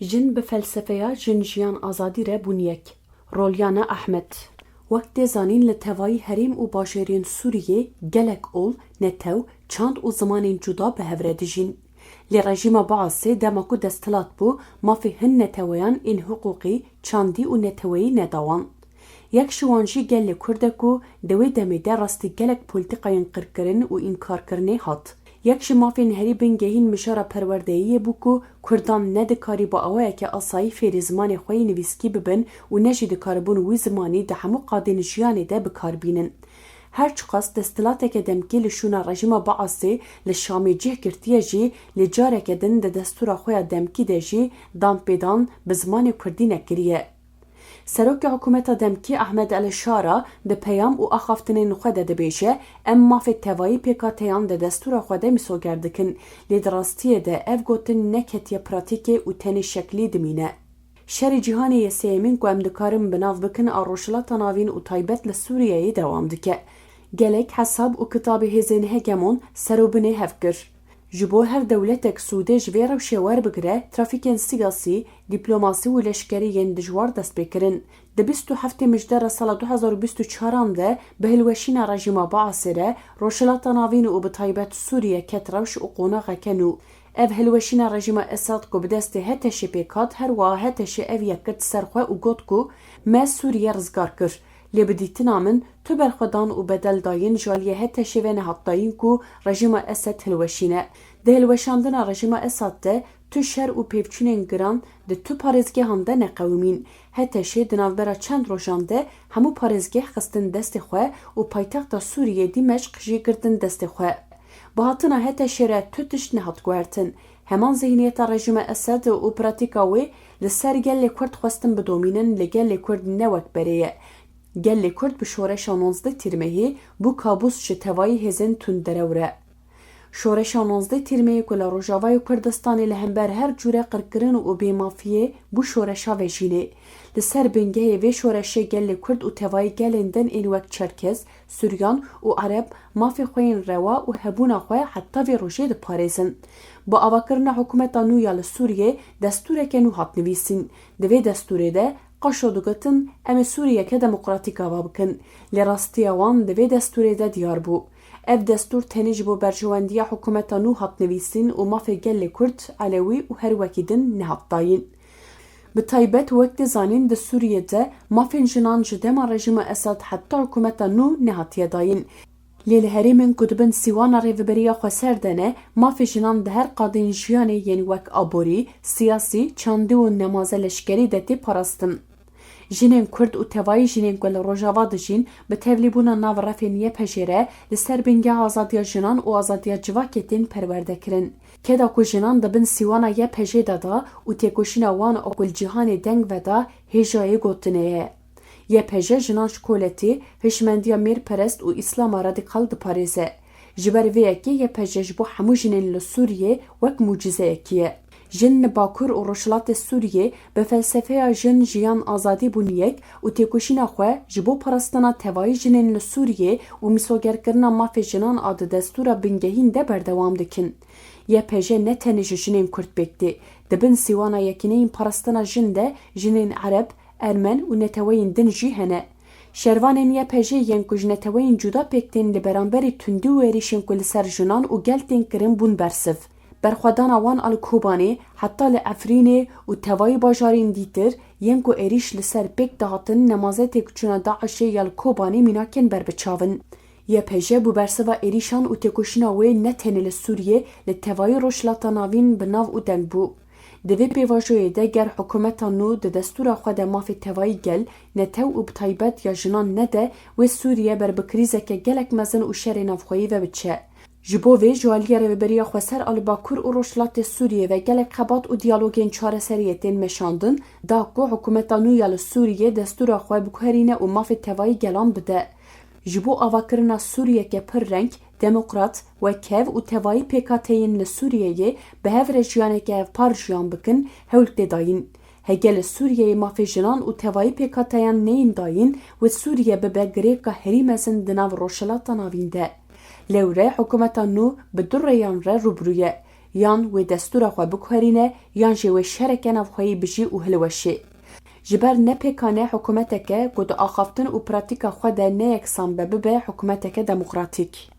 Jin bi felsefeya jin jiyan azadî re bûn yek. Rolyana Ehmed. Wek tê zanîn li tevayî herêm û bajarên Sûriyê gelek ol, netew, çand û zimanên cuda bi hev re dijîn. Lê rejîma Baasê dema ku desthilat bû, mafê hin neteweyan ên hiqûqî, çandî û neteweyî nedawan. Yek ji wan jî gelê Kurd e ku di wê demê de rastî gelek polîtikayên qirkirin û înkarkirinê hat. Yek ji mafên herî bingehîn mijara perwerdeyiyê bû ku Kurdan ne dikarî bi awayeke asayî fêrî zimanê xwe yê nivîskî bibin û ne jî dikaribûn wî zimanî di hemû qadên jiyanê de bikarbînin. Her çiqas desthilateke demkî li şûna rejîma Baasê li Şamê cih girtiye jî lê careke din di destûra xwe ya demkî de jî danpêdan bi zimanê Kurdî nekiriye. Serokê hikûmeta demkî Ehmed El-Şara di peyam û axaftinên xwe de dibêje em mafê tevayî PKK'yan di destûra xwe de mîsoger dikin, lê di rastiyê de ev gotin neketiye pratîkê û tenê şeklî dimîne. Şerê cîhanê yê sêyemîn ku em dikarin bi nav bikin a rojhilata navîn û taybet li Sûriyeyê dewam dike. Gelek hesab û kitabê hêzên hegemon serobinê hev kir. Ji bo her dewletek Sûdê ji vê rewşê werbigire, trafîkên siyasî, dîplomasî û leşkerî yên dijwar dest pê kirin. Di 27 mijdera sala 2024 de bi hilweşîna rejîma Baasê re rojhilata navîn û bi taybet Sûriye ket rewş û qonaxeke nû. Ev hilweşîna rejîma Esad ku bi destê Heteşê pê kat, her wiha Heteşê ev yek kir ser xwe û got ku me Sûriye rizgar kir. Lê bi dîtina min tu berxwedan û bedel dayîn ji aliyê Heteşê ve nehat dayîn ku rejîma Esed hilweşîne. Di hilweşandina rejîma Esad de tu şer û pêvçûnên giran di tu parêzgehan de neqewimîn. Heteşê di navbera çend rojan de hemû parêzgeh xistin destê xwe û paytexta Sûriyê Dîmeşq jî girtin destê xwe. Bi hatina Heteşê re tu tişt nehat guhertin. Heman zihniyeta rejîma Esed û pratîka wê li ser gelê Kurd xwestin bidomînin, li gelê Kurd ne wek berê ye. Gelê Kurd bi şoreşa 19 tîrmehî bû kabûs ji tevayî hêzên tundderew re. Şoreşa 19 tîrmehî ku li Rojavayê Kurdistanê li hember her cûre qirkirin û bêmafiyê bû şoreşa vejînê. Li ser bingehê vê şoreşê gelê Kurd û tevayî gelên din ên wek Çerkez, Sûryan û Arab mafê xwe yên rewa û hebûna xwe heta vê rojê diparêzin. Bi avakirina hikûmeta nû ya li Sûriyê destûreke nû hat nivîsîn. Di vê destûrê de qaşo digotin em ê Sûriyeke demokratîk ava bikin. Lê rastiya wan di vê destûrê de diyar bû. Ev destûr tenê ji bo berjewendiya hikûmeta nû hat nivîsîn û mafê gelê Kurd, Alewî û her wekî din nehat dayîn. Bi taybet wek tê zanîn di Sûriyê de mafên jinan ji dema rejîma Esad heta hikûmeta nû nehatiye dayîn. Lê li herêmên ku dibin sîwana rêveberiya xwe ser dene, mafê jinan di her qadên jiyanê yên wek aborî, siyasî, çandî û nemaze leşkerî de tê parastin. Jinên Kurd û tevayî jinên ku li Rojava dijîn bi tevlîbûna nav refên YPG re li ser bingeha azadiya jinan û azadiya civakê tên perwerde kirin. Keda ku jinan dibin sîwana YPG de da û têkoşîna wan okulcîhanê deng ve da hêjayê gotinê ye. YPG jinan ji koletî, hişmendiya mêrperest û îslama radîkal diparêze. Ji ber vê yekê YPG ji bo hemû jinên li Sûriyê wek mucizeyekî ye. Jin li Bakur û Rojhilatê Sûriyê bi felsefeya jin jiyan azadî bûn yek û têkoşîna xwe ji bo parastina tevayî jinên li Sûriyê û mîsogerkirina mafê jinan a di destûra bingehîn de berdewam dikin. YPG ne tenê ji jinên Kurd pêktî, dibin sîwana yekîneyên parastina jin de jinên Arab, Ermen û neteweyên din jî hene. Şervanên YPG yên ku ji neteweyên cuda pêktên li beramberî tundî û êrişên ku li ser jinan û gel tên kirin bûn bersiv. Berxwedana wan a li Kobanê, heta li Efrînê û tevayî bajarên dîtir yên ku êriş li ser pêk dihatin nemaze têkçûna Daişê ya li Kobanê mînakên berbiçavin. YPG bû bersiva êrîşan û têkoşîna wê ne tenê li Sûriyê li tevayî rojhilata navîn bi nav û deng bû. Di vê pêvajoyê de ger hikûmeta nû di destûra xwe de mafê tevayî gel, netew û bi taybet ya jinan ne de wê Sûriye ber bi krîzeke gelek mezin û şerê navxweyî ve biçe. Ji bo vê ji aliyê rêveberiya xweser a li Bakur û Rojhilatê Sûriyê ve gelek xebat û diyalogên çareseriyê tên meşandin, da ku hikûmeta nû ya li Sûriyê destûra xwe biguherîne û mafê tevayî gelan bide. Ji bo avakirina Sûriyeke pir reng, demokrat, wekev û tevayî PKK'yên li Sûriyeyê bi hev re jiyaneke hevpar jiyan bikin, hewl tê dayîn. Hege li Sûriyeyê mafê jinan û tevayî PKK'yan neyên dayîn wê Sûriye bibe girêka herî mezin di nav rojhilata navîn de. Lewre hikûmeta nû bi du rêyan re rûbirû ye. yan wê destûra xwe biguherîne yan jê wê şereke navxweyî bijî û hilweşê. Ji ber nepêkane hikûmeteke ku di axaftin û pratîka xwe de neyeksan be bibe hikûmeteke demokratîk.